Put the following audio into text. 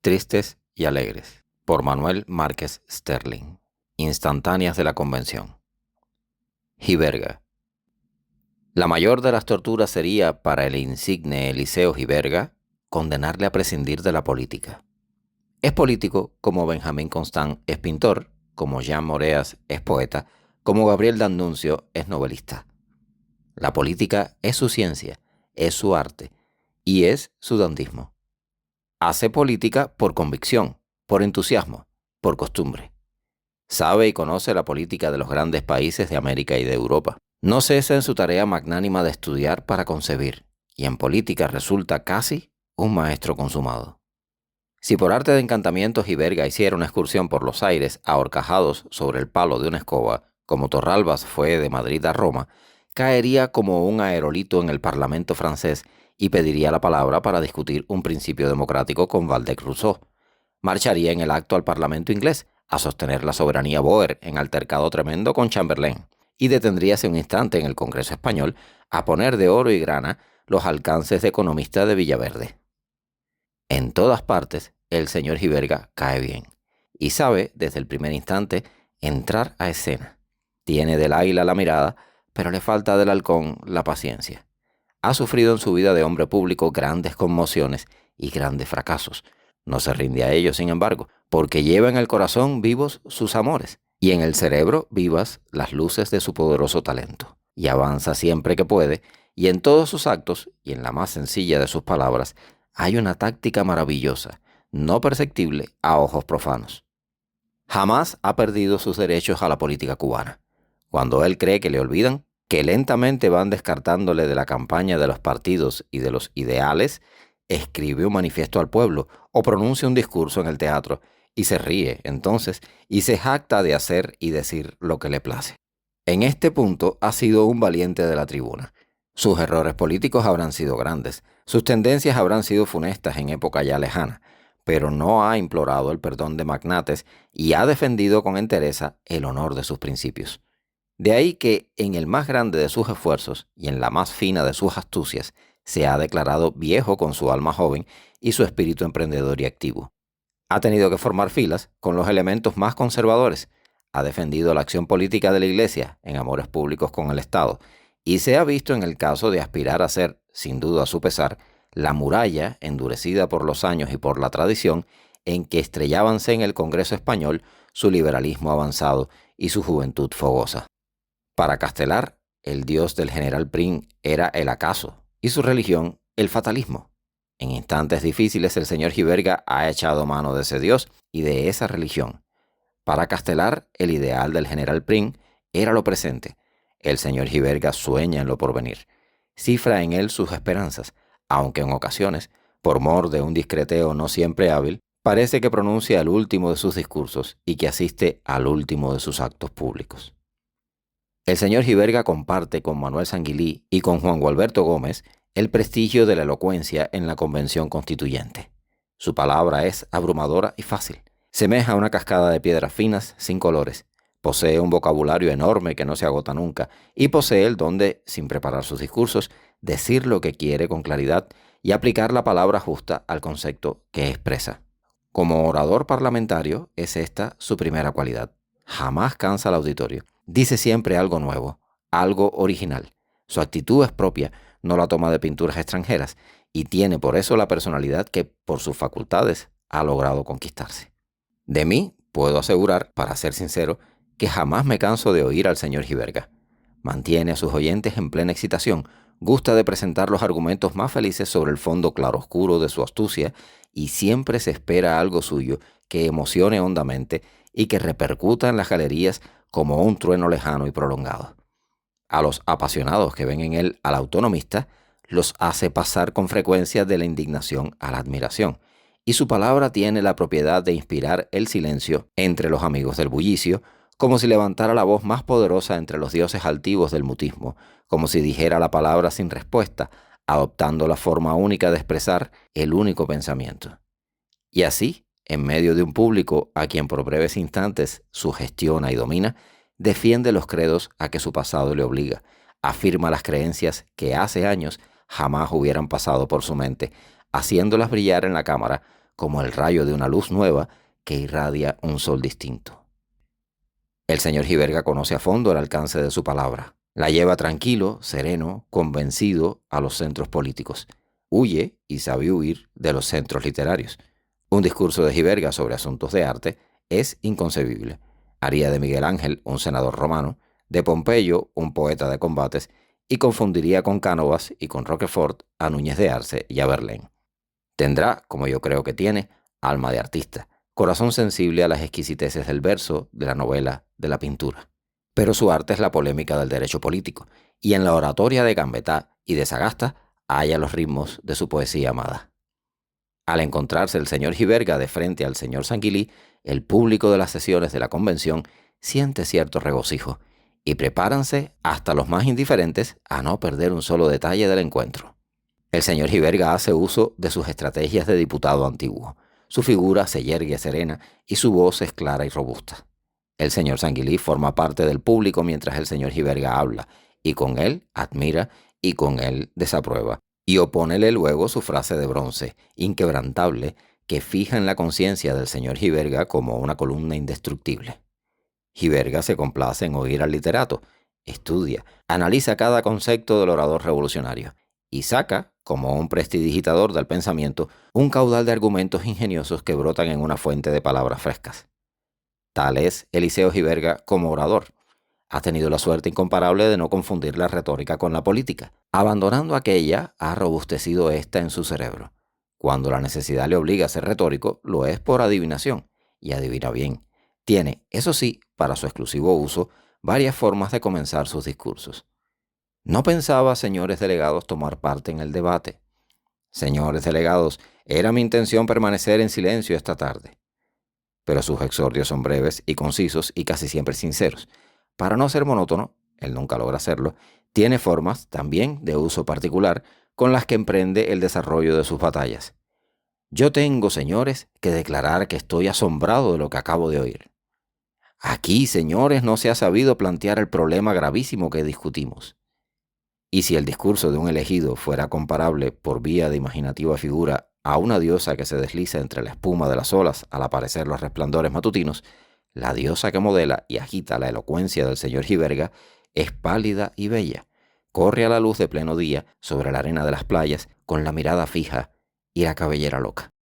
Tristes y alegres, por Manuel Márquez Sterling. Instantáneas de la Convención. Giberga. La mayor de las torturas sería, para el insigne Eliseo Giberga, condenarle a prescindir de la política. Es político como Benjamín Constant es pintor, como Jean Moreas es poeta, como Gabriel D'Annunzio es novelista. La política es su ciencia, es su arte y es su dandismo. Hace política por convicción, por entusiasmo, por costumbre. Sabe y conoce la política de los grandes países de América y de Europa. No cesa en su tarea magnánima de estudiar para concebir, y en política resulta casi un maestro consumado. Si por arte de encantamiento Giberga hiciera una excursión por los aires ahorcajados sobre el palo de una escoba, como Torralbas fue de Madrid a Roma, caería como un aerolito en el Parlamento francés y pediría la palabra para discutir un principio democrático con Waldeck-Rousseau. Marcharía en el acto al Parlamento inglés a sostener la soberanía bóer en altercado tremendo con Chamberlain, y detendríase un instante en el Congreso español a poner de oro y grana los alcances de economista de Villaverde. En todas partes, el señor Giberga cae bien, y sabe, desde el primer instante, entrar a escena. Tiene del águila la mirada, pero le falta del halcón la paciencia. Ha sufrido en su vida de hombre público grandes conmociones y grandes fracasos. No se rinde a ellos, sin embargo, porque lleva en el corazón vivos sus amores y en el cerebro vivas las luces de su poderoso talento. Y avanza siempre que puede, y en todos sus actos y en la más sencilla de sus palabras hay una táctica maravillosa, no perceptible a ojos profanos. Jamás ha perdido sus derechos a la política cubana. Cuando él cree que le olvidan, que lentamente van descartándole de la campaña de los partidos y de los ideales, escribe un manifiesto al pueblo o pronuncia un discurso en el teatro y se ríe entonces y se jacta de hacer y decir lo que le place. En este punto ha sido un valiente de la tribuna. Sus errores políticos habrán sido grandes, sus tendencias habrán sido funestas en época ya lejana, pero no ha implorado el perdón de magnates y ha defendido con entereza el honor de sus principios. De ahí que en el más grande de sus esfuerzos y en la más fina de sus astucias se ha declarado viejo con su alma joven y su espíritu emprendedor y activo. Ha tenido que formar filas con los elementos más conservadores, ha defendido la acción política de la Iglesia en amores públicos con el Estado y se ha visto en el caso de aspirar a ser, sin duda a su pesar, la muralla endurecida por los años y por la tradición en que estrellábanse en el Congreso español su liberalismo avanzado y su juventud fogosa. Para Castelar, el dios del general Prim era el acaso y su religión el fatalismo. En instantes difíciles el señor Giberga ha echado mano de ese dios y de esa religión. Para Castelar, el ideal del general Prim era lo presente. El señor Giberga sueña en lo porvenir. Cifra en él sus esperanzas, aunque en ocasiones, por mor de un discreteo no siempre hábil, parece que pronuncia el último de sus discursos y que asiste al último de sus actos públicos. El señor Giberga comparte con Manuel Sanguilí y con Juan Gualberto Gómez el prestigio de la elocuencia en la Convención Constituyente. Su palabra es abrumadora y fácil. Semeja una cascada de piedras finas sin colores. Posee un vocabulario enorme que no se agota nunca y posee el don de, sin preparar sus discursos, decir lo que quiere con claridad y aplicar la palabra justa al concepto que expresa. Como orador parlamentario es esta su primera cualidad. Jamás cansa al auditorio. Dice siempre algo nuevo, algo original. Su actitud es propia, no la toma de pinturas extranjeras, y tiene por eso la personalidad que, por sus facultades, ha logrado conquistarse. De mí, puedo asegurar, para ser sincero, que jamás me canso de oír al señor Giberga. Mantiene a sus oyentes en plena excitación, gusta de presentar los argumentos más felices sobre el fondo claroscuro de su astucia, y siempre se espera algo suyo que emocione hondamente y que repercuta en las galerías como un trueno lejano y prolongado. A los apasionados que ven en él al autonomista, los hace pasar con frecuencia de la indignación a la admiración, y su palabra tiene la propiedad de inspirar el silencio entre los amigos del bullicio, como si levantara la voz más poderosa entre los dioses altivos del mutismo, como si dijera la palabra sin respuesta, adoptando la forma única de expresar el único pensamiento. Y así, en medio de un público a quien por breves instantes sugestiona y domina, defiende los credos a que su pasado le obliga, afirma las creencias que hace años jamás hubieran pasado por su mente, haciéndolas brillar en la cámara como el rayo de una luz nueva que irradia un sol distinto. El señor Giverga conoce a fondo el alcance de su palabra. La lleva tranquilo, sereno, convencido a los centros políticos. Huye y sabe huir de los centros literarios. Un discurso de Giverga sobre asuntos de arte es inconcebible. Haría de Miguel Ángel un senador romano, de Pompeyo un poeta de combates, y confundiría con Cánovas y con Roquefort a Núñez de Arce y a Verlaine. Tendrá, como yo creo que tiene, alma de artista, corazón sensible a las exquisiteces del verso, de la novela, de la pintura. Pero su arte es la polémica del derecho político, y en la oratoria de Gambetta y de Sagasta halla los ritmos de su poesía amada. Al encontrarse el señor Giverga de frente al señor Sanguilí, el público de las sesiones de la convención siente cierto regocijo, y prepáranse hasta los más indiferentes a no perder un solo detalle del encuentro. El señor Giverga hace uso de sus estrategias de diputado antiguo. Su figura se yergue serena y su voz es clara y robusta. El señor Sanguilí forma parte del público mientras el señor Giverga habla, y con él admira y con él desaprueba, y opónele luego su frase de bronce, inquebrantable, que fija en la conciencia del señor Giverga como una columna indestructible. Giverga se complace en oír al literato, estudia, analiza cada concepto del orador revolucionario y saca, como un prestidigitador del pensamiento, un caudal de argumentos ingeniosos que brotan en una fuente de palabras frescas. Tal es Eliseo Giverga como orador. Ha tenido la suerte incomparable de no confundir la retórica con la política. Abandonando aquella, ha robustecido esta en su cerebro. Cuando la necesidad le obliga a ser retórico, lo es por adivinación, y adivina bien. Tiene, eso sí, para su exclusivo uso, varias formas de comenzar sus discursos. No pensaba, señores delegados, tomar parte en el debate. Señores delegados, era mi intención permanecer en silencio esta tarde. Pero sus exordios son breves y concisos y casi siempre sinceros. Para no ser monótono, él nunca logra hacerlo, tiene formas, también de uso particular, con las que emprende el desarrollo de sus batallas. Yo tengo, señores, que declarar que estoy asombrado de lo que acabo de oír. Aquí, señores, no se ha sabido plantear el problema gravísimo que discutimos. Y si el discurso de un elegido fuera comparable por vía de imaginativa figura a una diosa que se desliza entre la espuma de las olas al aparecer los resplandores matutinos, la diosa que modela y agita la elocuencia del señor Giverga es pálida y bella, corre a la luz de pleno día sobre la arena de las playas con la mirada fija y la cabellera loca.